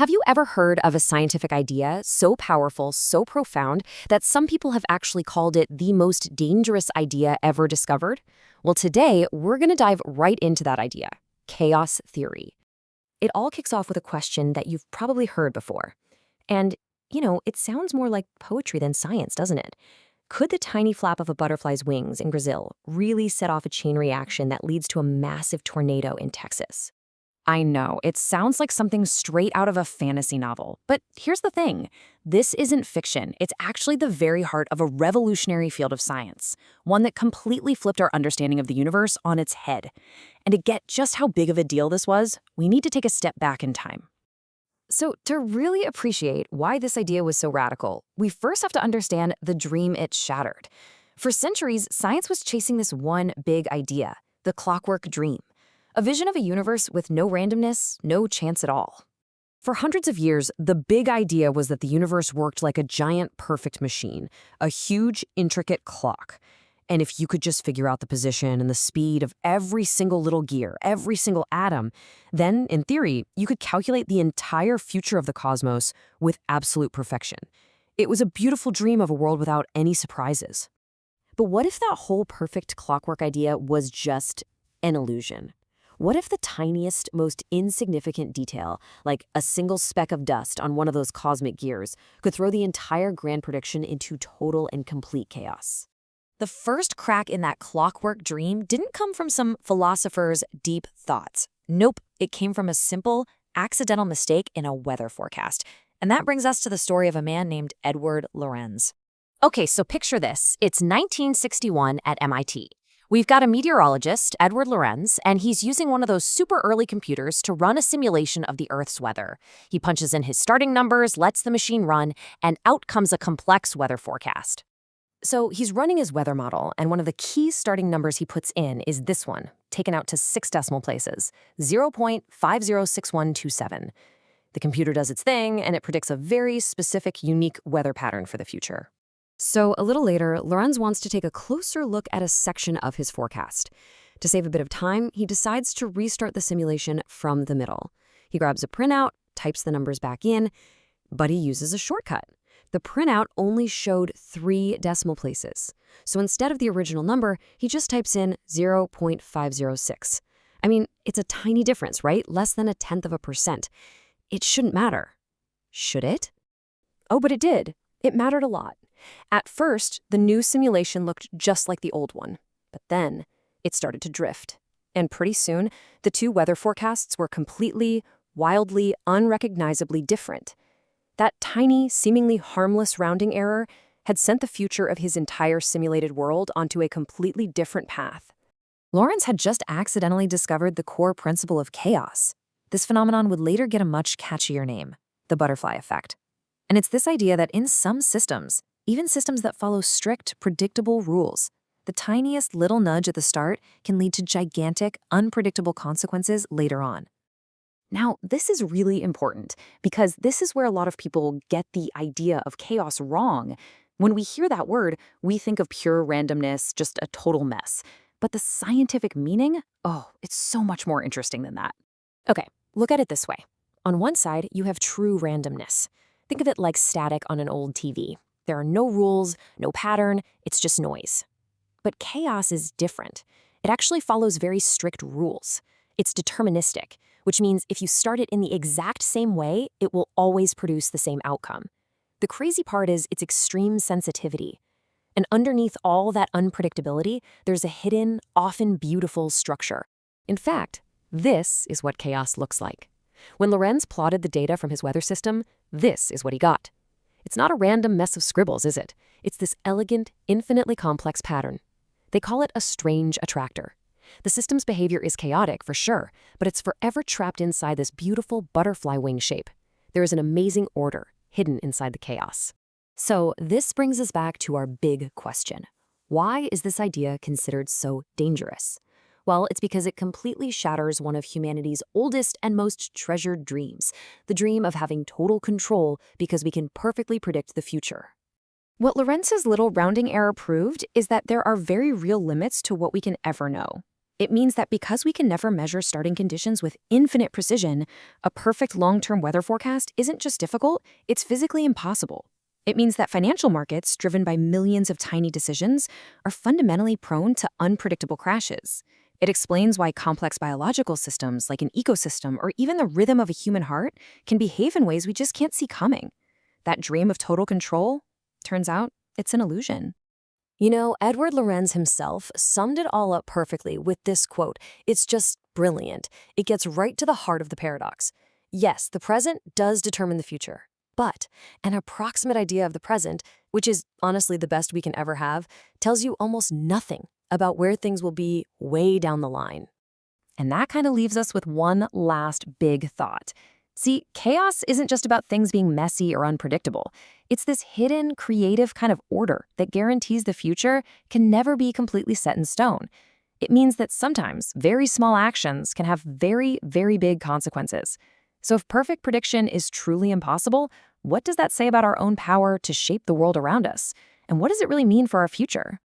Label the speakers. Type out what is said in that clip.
Speaker 1: Have you ever heard of a scientific idea so powerful, so profound, that some people have actually called it the most dangerous idea ever discovered? Well, today, we're going to dive right into that idea, chaos theory. It all kicks off with a question that you've probably heard before. And, it sounds more like poetry than science, doesn't it? Could the tiny flap of a butterfly's wings in Brazil really set off a chain reaction that leads to a massive tornado in Texas? I know, it sounds like something straight out of a fantasy novel. But here's the thing. This isn't fiction. It's actually the very heart of a revolutionary field of science, one that completely flipped our understanding of the universe on its head. And to get just how big of a deal this was, we need to take a step back in time. So to really appreciate why this idea was so radical, we first have to understand the dream it shattered. For centuries, science was chasing this one big idea, the clockwork dream. A vision of a universe with no randomness, no chance at all. For hundreds of years, the big idea was that the universe worked like a giant perfect machine, a huge, intricate clock. And if you could just figure out the position and the speed of every single little gear, every single atom, then, in theory, you could calculate the entire future of the cosmos with absolute perfection. It was a beautiful dream of a world without any surprises. But what if that whole perfect clockwork idea was just an illusion? What if the tiniest, most insignificant detail, like a single speck of dust on one of those cosmic gears, could throw the entire grand prediction into total and complete chaos? The first crack in that clockwork dream didn't come from some philosopher's deep thoughts. Nope, it came from a simple, accidental mistake in a weather forecast. And that brings us to the story of a man named Edward Lorenz. Okay, so picture this. It's 1961 at MIT. We've got a meteorologist, Edward Lorenz, and he's using one of those super early computers to run a simulation of the Earth's weather. He punches in his starting numbers, lets the machine run, and out comes a complex weather forecast. So he's running his weather model, and one of the key starting numbers he puts in is this one, taken out to 6 decimal places, 0.506127. The computer does its thing, and it predicts a very specific, unique weather pattern for the future. So a little later, Lorenz wants to take a closer look at a section of his forecast. To save a bit of time, he decides to restart the simulation from the middle. He grabs a printout, types the numbers back in, but he uses a shortcut. The printout only showed 3 decimal places. So instead of the original number, he just types in 0.506. I mean, it's a tiny difference, right? Less than 1/10%. It shouldn't matter. Should it? Oh, but it did. It mattered a lot. At first, the new simulation looked just like the old one, but then it started to drift. And pretty soon, the 2 weather forecasts were completely, wildly, unrecognizably different. That tiny, seemingly harmless rounding error had sent the future of his entire simulated world onto a completely different path. Lorenz had just accidentally discovered the core principle of chaos. This phenomenon would later get a much catchier name, the butterfly effect. And it's this idea that in some systems, even systems that follow strict, predictable rules, the tiniest little nudge at the start can lead to gigantic, unpredictable consequences later on. Now, this is really important because this is where a lot of people get the idea of chaos wrong. When we hear that word, we think of pure randomness, just a total mess. But the scientific meaning, it's so much more interesting than that. Okay, look at it this way. On one side, you have true randomness. Think of it like static on an old TV. There are no rules, no pattern, it's just noise. But chaos is different. It actually follows very strict rules. It's deterministic, which means if you start it in the exact same way, it will always produce the same outcome. The crazy part is its extreme sensitivity. And underneath all that unpredictability, there's a hidden, often beautiful structure. In fact, this is what chaos looks like. When Lorenz plotted the data from his weather system, this is what he got. It's not a random mess of scribbles, is it? It's this elegant, infinitely complex pattern. They call it a strange attractor. The system's behavior is chaotic, for sure, but it's forever trapped inside this beautiful butterfly wing shape. There is an amazing order hidden inside the chaos. So this brings us back to our big question. Why is this idea considered so dangerous? Well, it's because it completely shatters one of humanity's oldest and most treasured dreams, the dream of having total control because we can perfectly predict the future. What Lorenz's little rounding error proved is that there are very real limits to what we can ever know. It means that because we can never measure starting conditions with infinite precision, a perfect long-term weather forecast isn't just difficult, it's physically impossible. It means that financial markets, driven by millions of tiny decisions, are fundamentally prone to unpredictable crashes. It explains why complex biological systems, like an ecosystem or even the rhythm of a human heart, can behave in ways we just can't see coming. That dream of total control, turns out, it's an illusion. Edward Lorenz himself summed it all up perfectly with this quote. It's just brilliant. It gets right to the heart of the paradox. Yes, the present does determine the future, but an approximate idea of the present, which is honestly the best we can ever have, tells you almost nothing about where things will be way down the line. And that kind of leaves us with one last big thought. See, chaos isn't just about things being messy or unpredictable. It's this hidden, creative kind of order that guarantees the future can never be completely set in stone. It means that sometimes very small actions can have very, very big consequences. So if perfect prediction is truly impossible, what does that say about our own power to shape the world around us? And what does it really mean for our future?